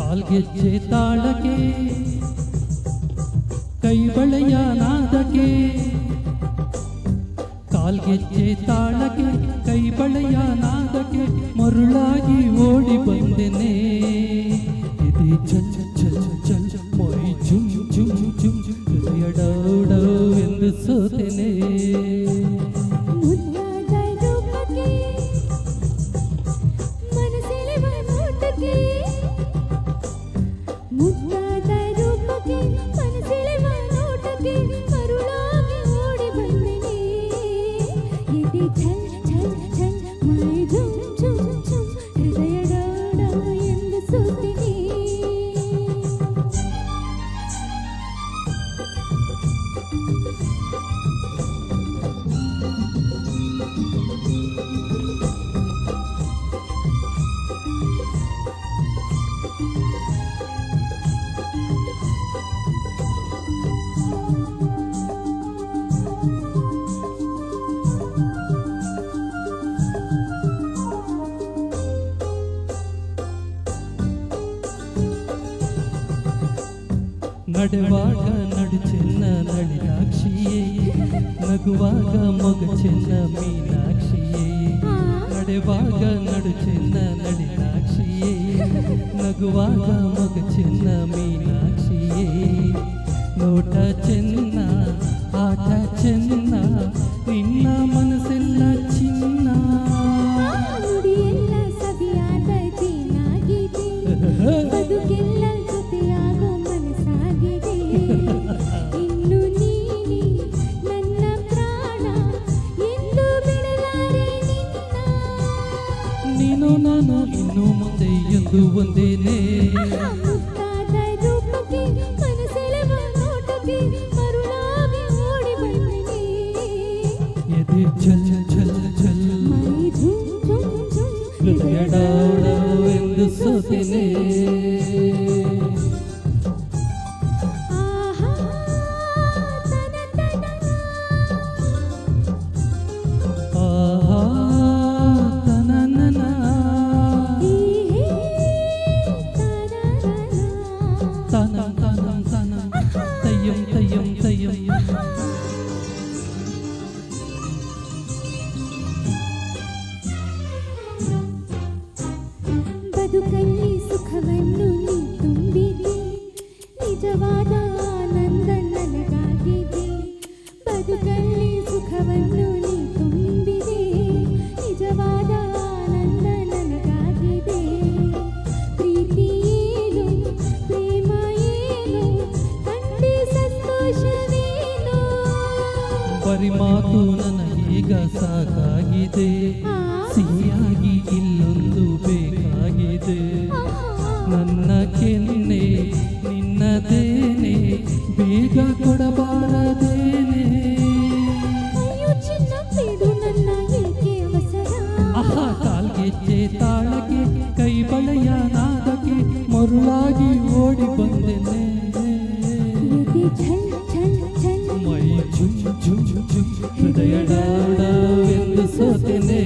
ಕಾಲ್ಗೆಜ್ಜೆ ತಾಳಕ್ಕೆ ಕೈ ಬಳೆಯ ನಾದಕ್ಕೆ ಕಾಲ್ಗೆಜ್ಜೆ ತಾಳಕ್ಕೆ ಕೈ ಬಳೆಯ ನಾದಕ್ಕೆ ಮರುಳಾಗಿ ಓಡಿ ಬಂದೆನೆ ಇದು ಚಲ್ ಚಲ್ ಚಲ್ ಮೈ ಜುಮ್ ಜುಮ್ ಜುಮ್ ಹೃದಯ ಡೌ ಡೌ ಎಂದು ಸೋತೆನೆ ನಡೆವಾಗ ನಡು ಚೆನ್ನ ನಳಿನಾಕ್ಷಿಯೇ ನಗುವಾಗ ಮೊಗ ಚೆನ್ನ ಮೀನಾಕ್ಷಿಯೇ ನಡೆವಾಗ ನಡು ಚೆನ್ನ ನಳಿನಾಕ್ಷಿಯೇ ನಗುವಾಗ ಮೊಗ ಚೆನ್ನ ಮೀನಾಕ್ಷಿಯೇ ನೋಟ ಚೆನ್ನ ಆಟ ಚೆನ್ನ ನಿನ್ನ ಮನಸ್ಸೆಲ್ಲ ಚಿನ್ನ ಸವಿಯಾದ ಜೀನಾಗಿದೆ ಬದುಕೆಲ್ಲ ಜೊತೆಯಾಗೋ ಮನಸ್ಸಾಗಿದೆ ಇನ್ನು ನೀನೆ ನನ್ನ ಪ್ರಾಣ ಎಂದು ಬಿಡಲಾರೆ ನಿನ್ನ ನೀನು ನಾನು ಇನ್ನು ಮುಂದೆ ಎಂದು ಒಂದೇನೆ ಮುತ್ತಾದ ರೂಪಕ್ಕೆ ಮನಸೆಳೆವ ನೋಟಕ್ಕೆ ಮರುಳಾಗಿ ಓಡಿ ಬಂದಿನಿ ಎದೆ ಛಲ್ ಛಲ್ ಛಲ್ ಮೈ ಝುಮ್ ಝುಮ್ ಝುಮ್ ಹೃದಯ ಡೌ ಡೌ ಎಂದು ಸೋತೆನೆ ಆಹಾ ತನ ತನ ಆಹಾ ತನನನ ಹೀ ತನ ತನಂ ತನಂ ತನಂ ತಯ್ಯಂ ತಯ್ಯಂ ತಯ್ಯಂ ಬದುಕಲ್ಲಿ ಸುಖವನ್ನು ನೀ ತುಂಬಿದೆ ನಿಜವಾದ ಆನಂದ ನನಗಾಗಿದೆ ಬದುಕಲ್ಲಿ ಸುಖವನ್ನು ನೀ ತುಂಬಿದೆ ನಿಜವಾದ ಆನಂದ ನನಗಾಗಿದೆ ಪ್ರೀತಿ ಏನು ಪ್ರೇಮ ಏನು ಕಂಡೆ ಸಂತೋಷವೇನು ಬರಿ ಮಾತು ನನಗೀಗ ಸಾಕಾಗಿದೆ ಸಿಹಿಯಾಗಿ ಇಲ್ಲೊಂದು ಬೇಕಾಗಿದೆ ನನ್ನ ಕೆನ್ನೆ ನಿನ್ನದೇನೆ ಬೇಗ ಕೊಡಬಾರದೇನೆ ಅಯ್ಯೋ ಚಿನ್ನ ಬೇಡು ನನ್ನ ಏಕೆ ಅವಸರ ಆಹಾ ಕಾಲ್ಗೆಜ್ಜೆ ತಾಳಕ್ಕೆ ಕೈ ಬಳೆಯ ನಾದಕ್ಕೆ ಮರುಳಾಗಿ ಓಡಿ ಬಂದೆನೆ ಎದೆ ಛಲ್ ಛಲ್ ಛಲ್ ಮೈ ಝುಮ್ ಝುಮ್ ಝುಮ್ ಹೃದಯ ಡೌ ಡೌ ಎಂದು ಸೋತೆನೆ